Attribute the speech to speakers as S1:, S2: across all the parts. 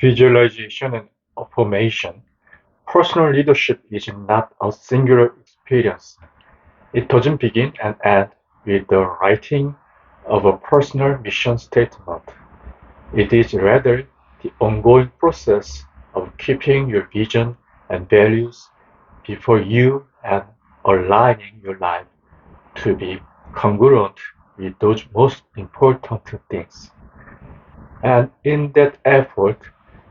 S1: Visualization and affirmation. Personal leadership is not a singular experience. It doesn't begin and end with the writing of a personal mission statement. It is rather the ongoing process of keeping your vision and values before you and aligning your life to be congruent with those most important things. And in that effort,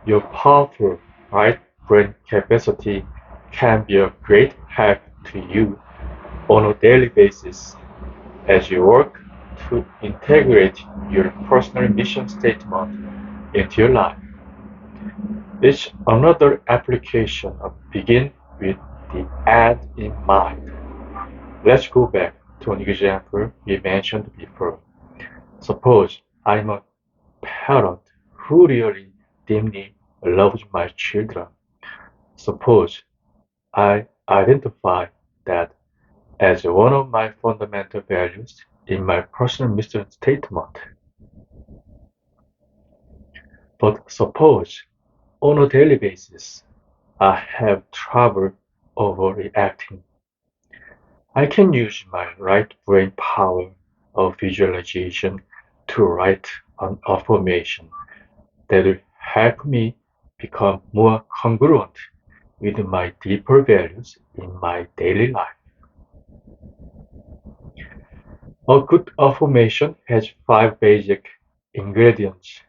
S1: your powerful right brain capacity can be a great help to you on a daily basis as you work to integrate your personal mission statement into your life. Each another application of begin with the end in mind. Let's go back to an example we mentioned before. Suppose I'm a parent who really deeply loves my children. Suppose I identify that as one of my fundamental values in my personal mission statement. But suppose on a daily basis I have trouble overreacting. I can use my right brain power of visualization to write an affirmation that will help me become more congruent with my deeper values in my daily life. A good affirmation has five basic ingredients.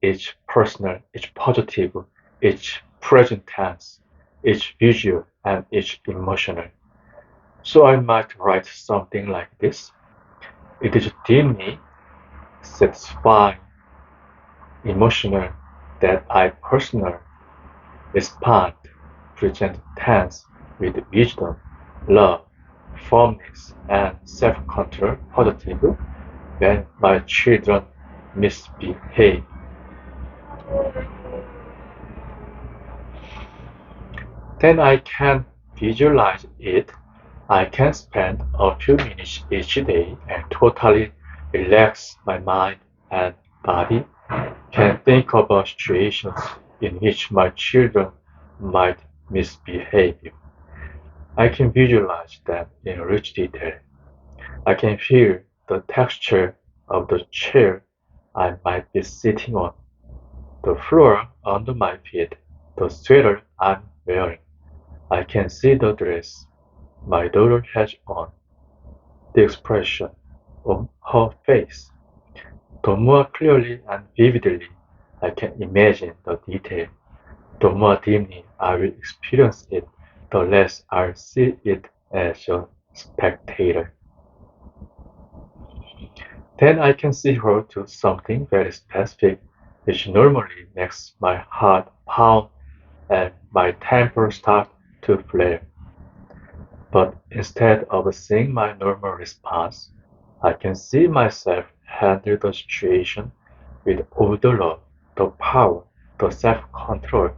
S1: Each personal, each positive, each present tense, each visual, and each emotional. So I might write something like this. It is deeply satisfying, emotional that I personally respond, present tense with wisdom, love, firmness, and self-control positive when my children misbehave. Then I can visualize it. I can spend a few minutes each day and totally relax my mind and body. Can think about situations in which my children might misbehave. I can visualize them in rich detail. I can feel the texture of the chair I might be sitting on, the floor under my feet, the sweater I'm wearing. I can see the dress my daughter has on, the expression on her face. The more clearly and vividly I can imagine the detail, the more dimly I will experience it, the less I'll see it as a spectator. Then I can see her do something very specific, which normally makes my heart pound and my temper start to flare. But instead of seeing my normal response, I can see myself handle the situation with all the love, the power, the self-control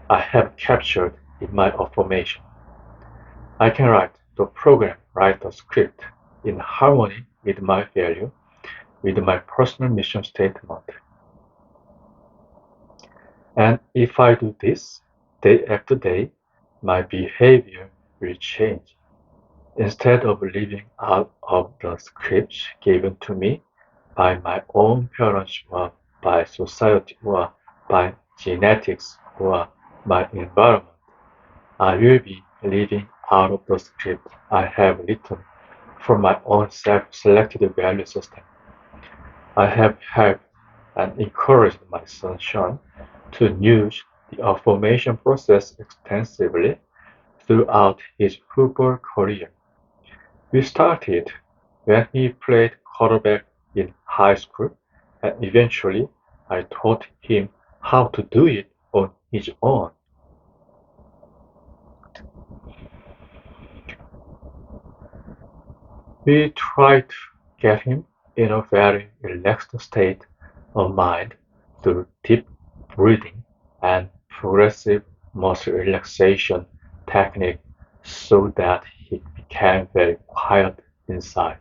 S1: I have captured in my affirmation. I can write the script in harmony with my value, with my personal mission statement. And if I do this day after day, my behavior will change. Instead of living out of the scripts given to me by my own parents or by society or by genetics or my environment, I will be living out of the script I have written from my own self-selected value system. I have helped and encouraged my son Sean to use the affirmation process extensively throughout his football career. We started when he played quarterback in high school, and eventually I taught him how to do it on his own. We tried to get him in a very relaxed state of mind through deep breathing and progressive muscle relaxation technique so that he became very quiet inside.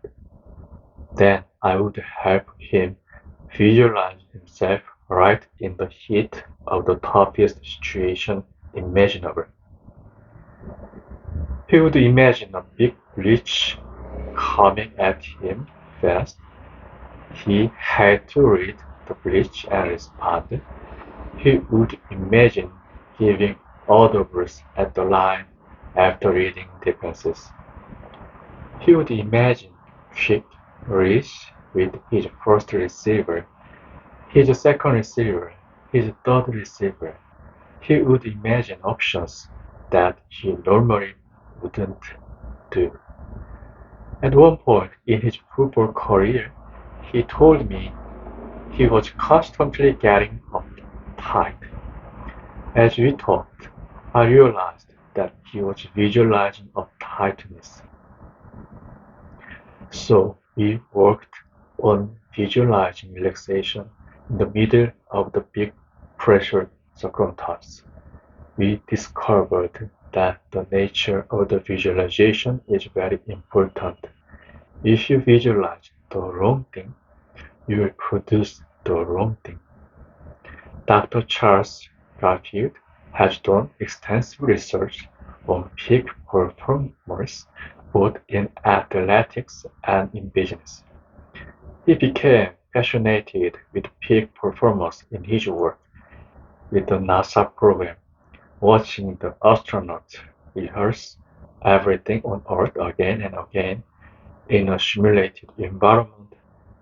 S1: Then I would help him visualize himself right in the heat of the toughest situation imaginable. He would imagine a big breach coming at him fast. He had to read the breach and respond. He would imagine giving orders at the line after reading defenses. He would imagine quick reach with his first receiver, his second receiver, his third receiver. He would imagine options that he normally wouldn't do. At one point in his football career, he told me he was constantly getting uptight. As we talked, I realized that he was visualizing uptightness. So we worked on visualizing relaxation in the middle of the big pressure circumstance. We discovered that the nature of the visualization is very important. If you visualize the wrong thing, you will produce the wrong thing. Dr. Charles Garfield has done extensive research on peak performers both in athletics and in business. He became fascinated with peak performers in his work with the NASA program, watching the astronauts rehearse everything on Earth again and again in a simulated environment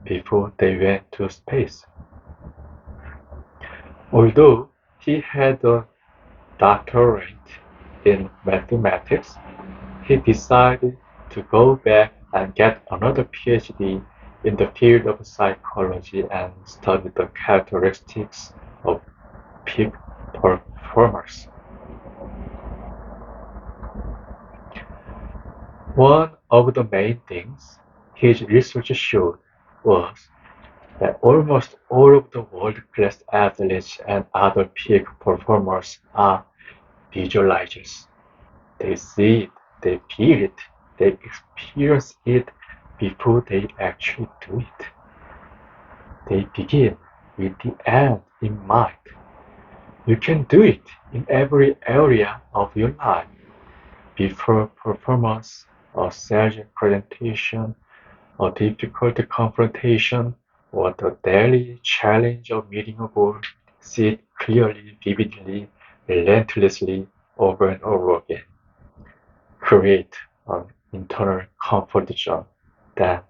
S1: before they went to space. Although he had a doctorate in mathematics, he decided to go back and get another PhD in the field of psychology and study the characteristics of peak performers. One of the main things his research showed was that almost all of the world-class athletes and other peak performers are visualizers. They see it, they feel it, they experience it before they actually do it. They begin with the end in mind. You can do it in every area of your life. Before performance, a sales presentation, a difficult confrontation, or the daily challenge of meeting a goal. See it clearly, vividly, relentlessly, over and over again. Create an internal comfort zone. Then,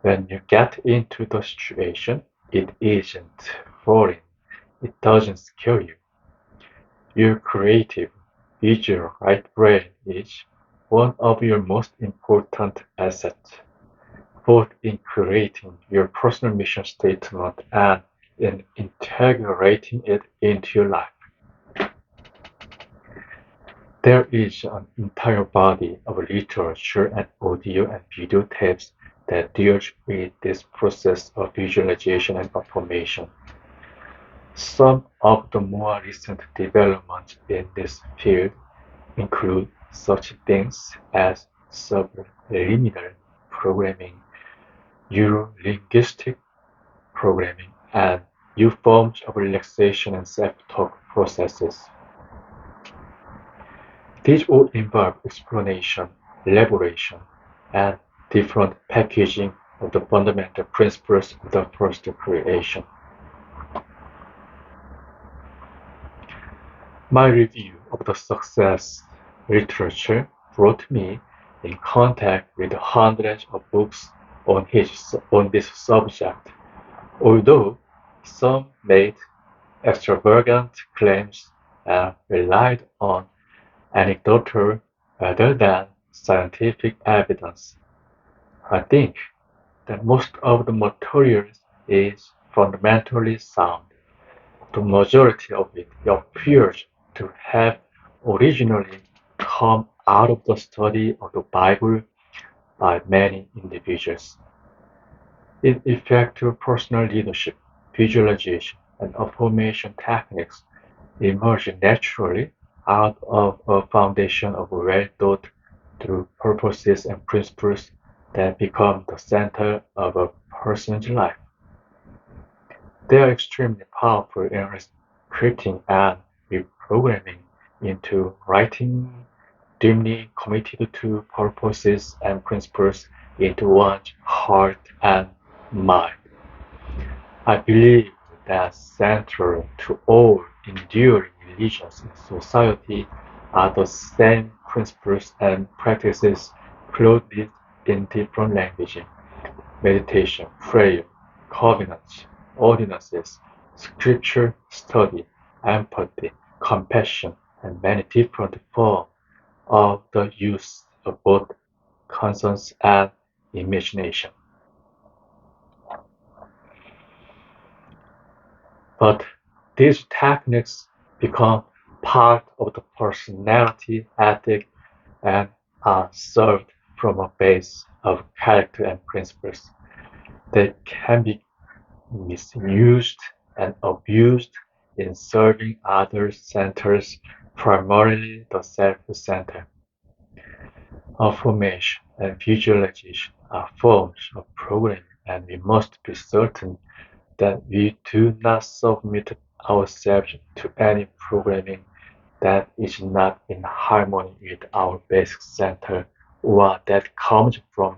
S1: when you get into the situation, it isn't foreign. It doesn't scare you. Your creative, visual right brain is one of your most important assets, both in creating your personal mission statement and in integrating it into your life. There is an entire body of literature and audio and video tapes that deals with this process of visualization and affirmation. Some of the more recent developments in this field include such things as subliminal programming, neuro-linguistic programming, and new forms of relaxation and self-talk processes. These all involve explanation, elaboration, and different packaging of the fundamental principles of the first creation. My review of the success literature brought me in contact with hundreds of books on this subject, although some made extravagant claims and relied on anecdotal rather than scientific evidence. I think that most of the material is fundamentally sound. The majority of it appears to have originally come out of the study of the Bible by many individuals. In effective personal leadership, visualization, and affirmation techniques emerge naturally out of a foundation of well thought through purposes and principles that become the center of a person's life. They are extremely powerful in scripting and reprogramming into writing dimly committed to purposes and principles into one's heart and mind. I believe that central to all enduring religions in society are the same principles and practices clothed in different languages: meditation, prayer, covenants, ordinances, scripture study, empathy, compassion, and many different forms of the use of both conscience and imagination. But these techniques become part of the personality ethic and are served from a base of character and principles. They can be misused and abused in serving other centers, primarily the self-center. Affirmation and visualization are forms of programming, and we must be certain that we do not submit ourselves to any programming that is not in harmony with our basic center or that comes from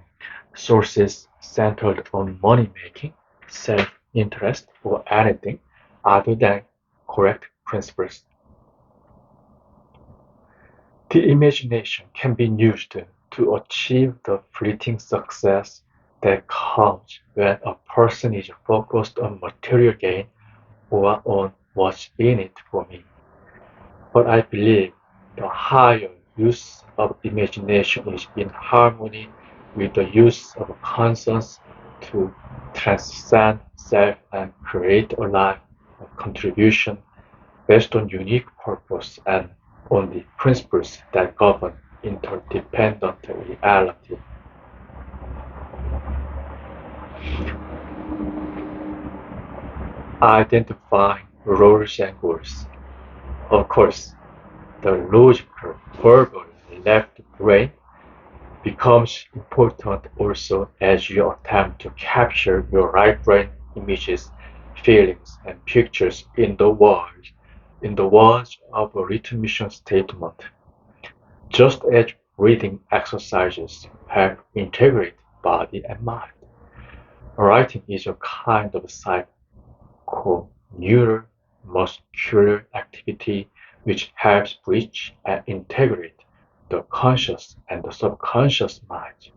S1: sources centered on money making, self interest, or anything other than correct principles. The imagination can be used to achieve the fleeting success that comes when a person is focused on material gain or on what's in it for me. But I believe the higher use of imagination is in harmony with the use of conscience to transcend self and create a life of contribution based on unique purpose and on the principles that govern interdependent reality. Identifying roles and goals. Of course, the logical, verbal left brain becomes important also as you attempt to capture your right brain images, feelings, and pictures in the words of a written mission statement. Just as reading exercises help integrate body and mind, writing is a kind of psycho-neural muscular activity which helps bridge and integrate the conscious and the subconscious minds.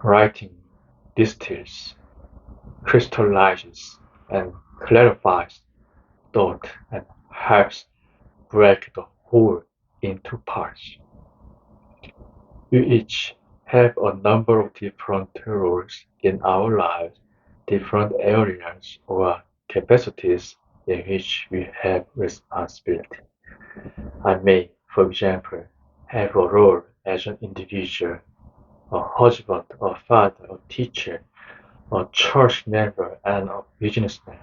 S1: Writing distills, crystallizes, and clarifies thought and helps break the whole into parts. We each have a number of different roles in our lives, different areas or capacities in which we have responsibility. I may, for example, have a role as an individual, a husband, a father, a teacher, a church member, and a businessman.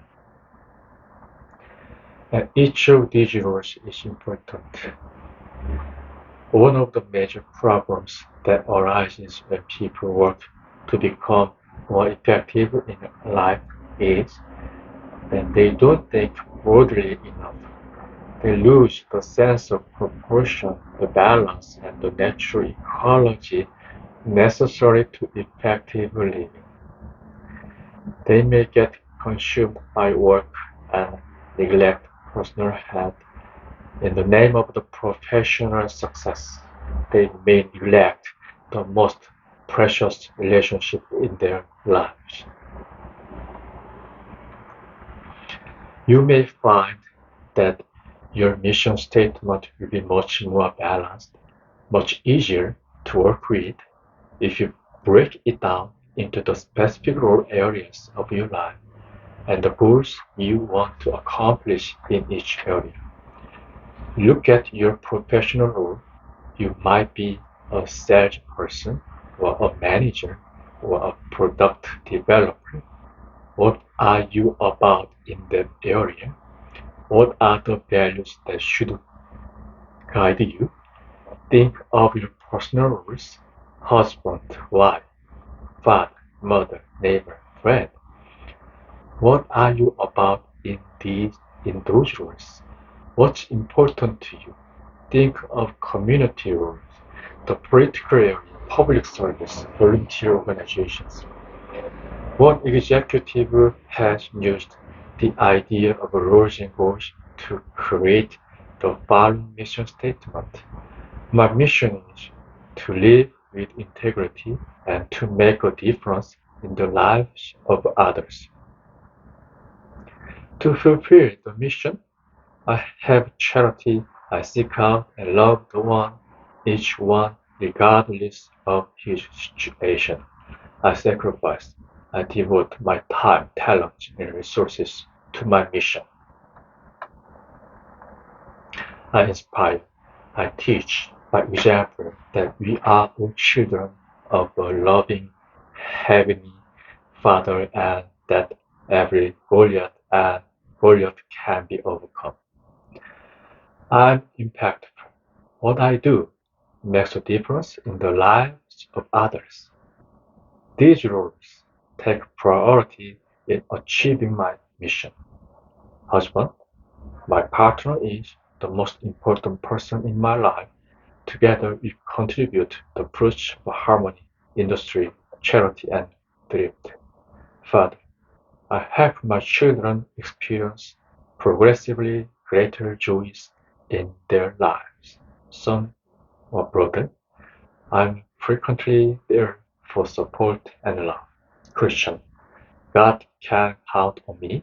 S1: And each of these roles is important. One of the major problems that arises when people work to become more effective in life is when they don't think broadly enough. They lose the sense of proportion, the balance, and the natural ecology necessary to effective living. They may get consumed by work and neglect personal health in the name of the professional success. They may neglect the most precious relationship in their lives. You may find that your mission statement will be much more balanced, much easier to work with if you break it down into the specific role areas of your life and the goals you want to accomplish in each area. Look at your professional role. You might be a salesperson or a manager or a product developer. What are you about in that area? What are the values that should guide you? Think of your personal roles: husband, wife, father, mother, neighbor, friend. What are you about in these in those roles. What's important to you? Think of community roles, the political area, public service, volunteer organizations. One executive has used the idea of roles and goals to create the following mission statement. My mission is to live with integrity and to make a difference in the lives of others. To fulfill the mission, I have charity, I seek out and love the one, each one, regardless of his situation. I sacrifice, I devote my time, talents, and resources to my mission. I inspire, I teach by example that we are all children of a loving Heavenly Father and that every Goliath can be overcome. I'm impactful. What I do makes a difference in the lives of others. These roles take priority in achieving my mission. Husband, my partner is the most important person in my life. Together we contribute to the fruits of harmony, industry, charity, and thrift. Father, I help my children experience progressively greater joys in their lives. Son or brother, I'm frequently there for support and love. Christian, God can count on me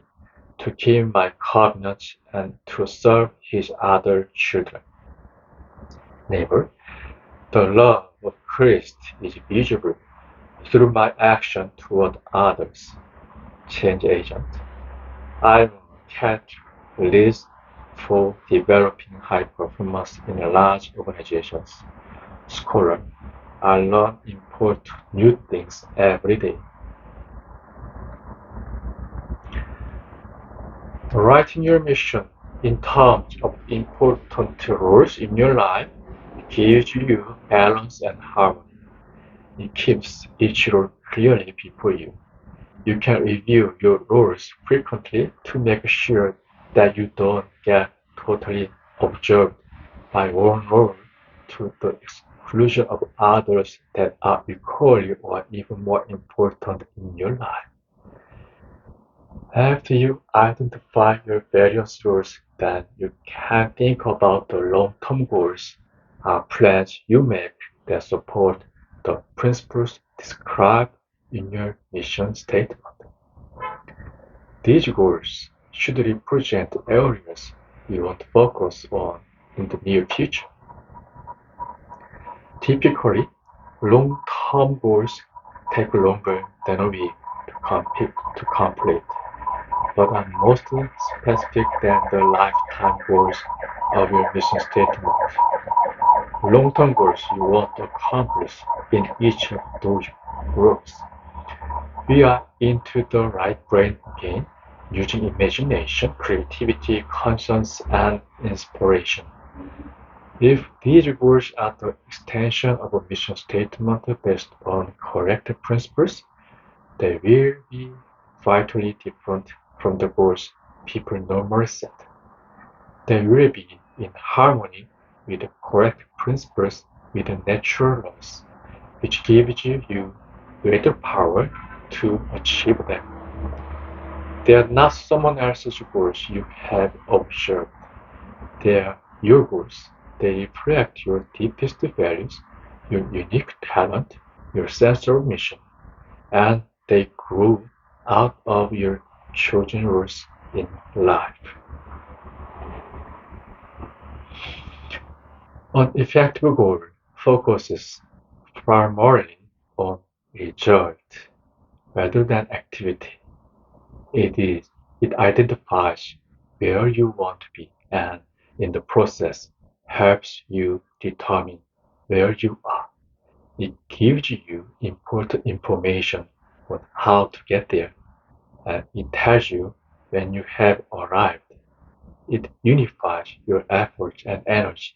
S1: to keep my covenants and to serve his other children. Neighbor, the love of Christ is visible through my action toward others. Change agent, I'm a catalyst for developing high performance in large organizations. Scholar, I learn important new things every day. Writing your mission in terms of important roles in your life gives you balance and harmony. It keeps each role clearly before you. You can review your roles frequently to make sure that you don't get totally absorbed by one role to the exclusion of others that are equally or even more important in your life. After you identify your various roles, then you can think about the long-term goals or plans you make that support the principles described in your mission statement. These goals should represent areas you want to focus on in the near future. Typically, long-term goals take longer than a week to complete, but are more specific than the lifetime goals of your mission statement. Long-term goals you want to accomplish in each of those groups. We are into the right brain again, using imagination, creativity, conscience, and inspiration. If these goals are the extension of a mission statement based on correct principles, they will be vitally different from the goals people normally set. They will be in harmony with the correct principles with the natural laws, which gives you greater power to achieve them. They are not someone else's goals you have observed. They are your goals. They reflect your deepest values, your unique talent, your sense of mission, and they grew out of your chosen roles in life. An effective goal focuses primarily on result rather than activity. It identifies where you want to be and in the process helps you determine where you are. It gives you important information on how to get there and it tells you when you have arrived. It unifies your efforts and energy.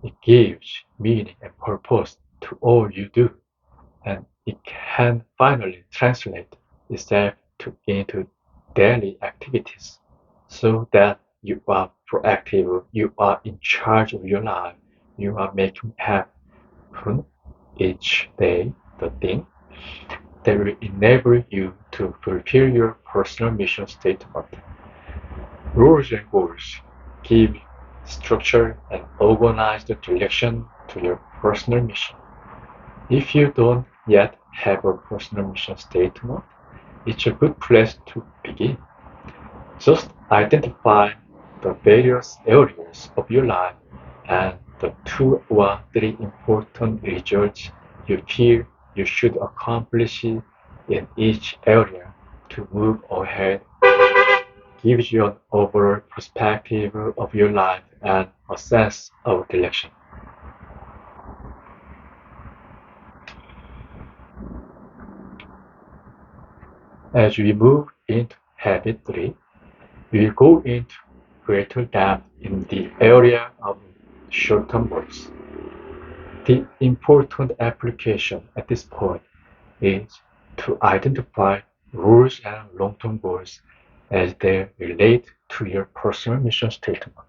S1: It gives meaning and purpose to all you do, and it can finally translate itself into daily activities so that you are proactive, you are in charge of your life, you are making happen each day the thing that will enable you to fulfill your personal mission statement. Rules and goals give structure and organized direction to your personal mission. If you don't yet have a personal mission statement, it's a good place to begin. Just identify the various areas of your life and the 2 or 3 important results you feel you should accomplish in each area to move ahead. Gives you an overall perspective of your life and a sense of direction. As we move into habit 3, we will go into greater depth in the area of short-term goals. The important application at this point is to identify rules and long-term goals as they relate to your personal mission statement.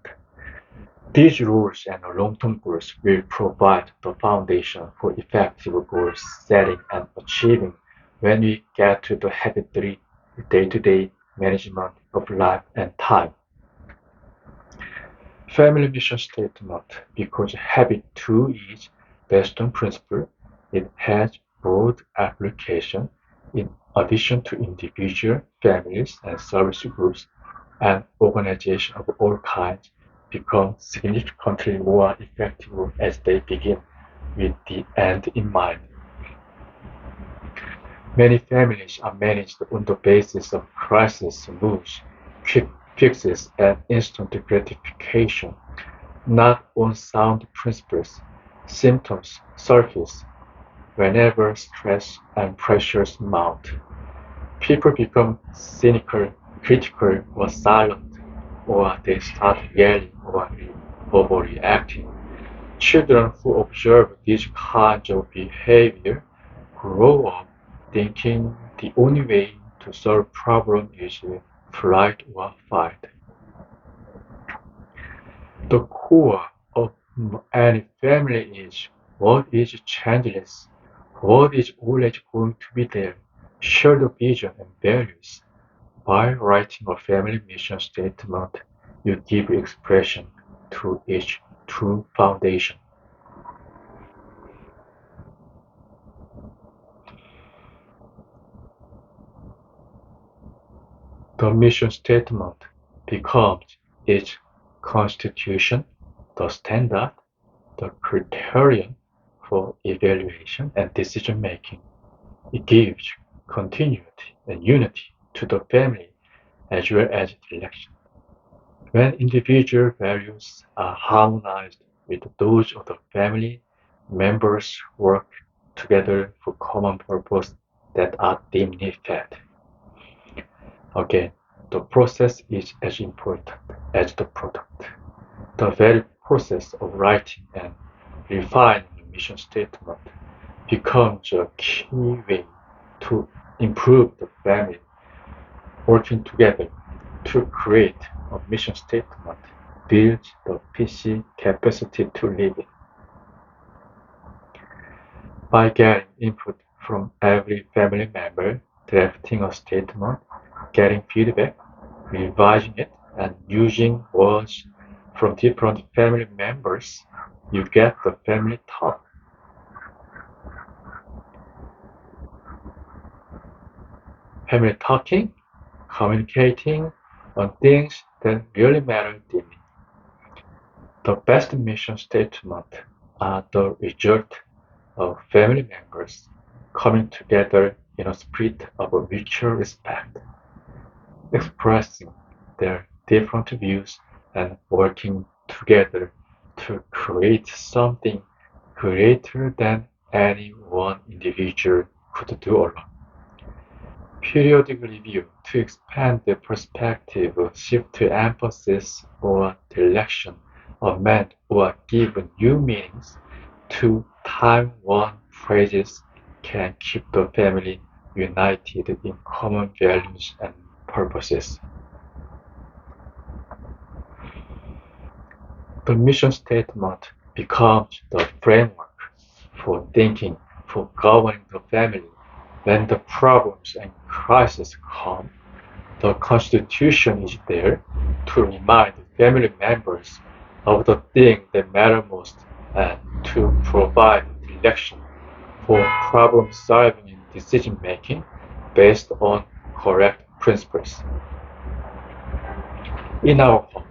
S1: These rules and long-term goals will provide the foundation for effective goal setting and achieving when we get to the habit 3, day-to-day management of life and time. Family mission statement, because habit 2 is based on principle, it has broad application in addition to individual, families, and service groups, and organizations of all kinds become significantly more effective as they begin with the end in mind. Many families are managed on the basis of crisis moves, quick fixes, and instant gratification, not on sound principles. Symptoms surface whenever stress and pressures mount. People become cynical, critical, or silent, or they start yelling or overreacting. Children who observe these kinds of behavior grow up thinking the only way to solve problems is flight or fight. The core of any family is what is changeless, what is always going to be there, shared vision and values. By writing a family mission statement, you give expression to each true foundation. The mission statement becomes its constitution, the standard, the criterion for evaluation and decision making. It gives continuity and unity to the family as well as direction. When individual values are harmonized with those of the family, members work together for common purpose that are deeply fed. Again, the process is as important as the product. The very process of writing and refining a mission statement becomes a key way to improve the family working together to create a mission statement builds the PC capacity to live it. By getting input from every family member, drafting a statement, getting feedback, revising it, and using words from different family members, you get the family talk. Family talking, communicating on things that really matter deeply. The best mission statement are the result of family members coming together in a spirit of mutual respect, expressing their different views and working together to create something greater than any one individual could do alone. Periodic review to expand the perspective, shift to emphasis or direction, amend or give new meanings to time-worn phrases can keep the family united in common values and purposes. The mission statement becomes the framework for thinking, for governing the family. When the problems and crises come, the Constitution is there to remind family members of the things that matter most and to provide direction for problem solving and decision making based on correct principles. In our home,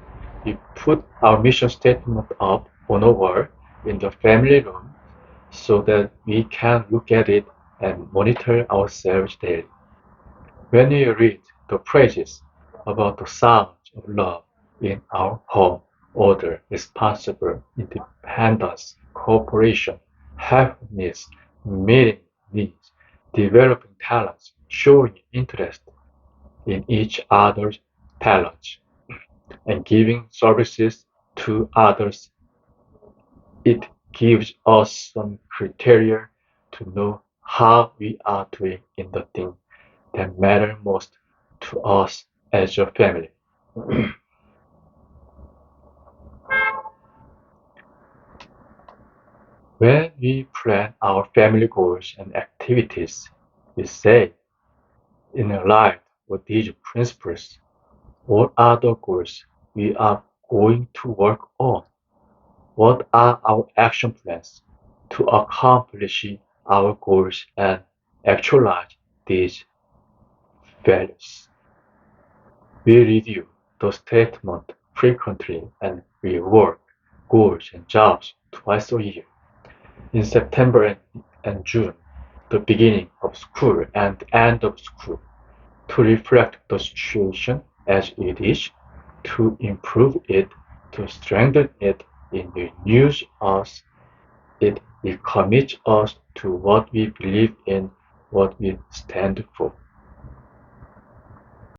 S1: we put our mission statement up on a wall in the family room so that we can look at it and monitor ourselves daily. When we read the phrases about the sounds of love in our home, order, responsible, independence, cooperation, helpfulness, meeting needs, developing talents, showing interest in each other's talents, and giving services to others, it gives us some criteria to know how we are doing in the thing that matter most to us as a family. When we plan our family goals and activities, we say, in light of these principles, what are the goals we are going to work on? What are our action plans to accomplish our goals and actualize these values? We review the statement frequently and rework goals and jobs twice a year. In September and June, the beginning of school and the end of school, to reflect the situation as it is, to improve it, to strengthen it, it renews us, it recommits us to what we believe in, what we stand for.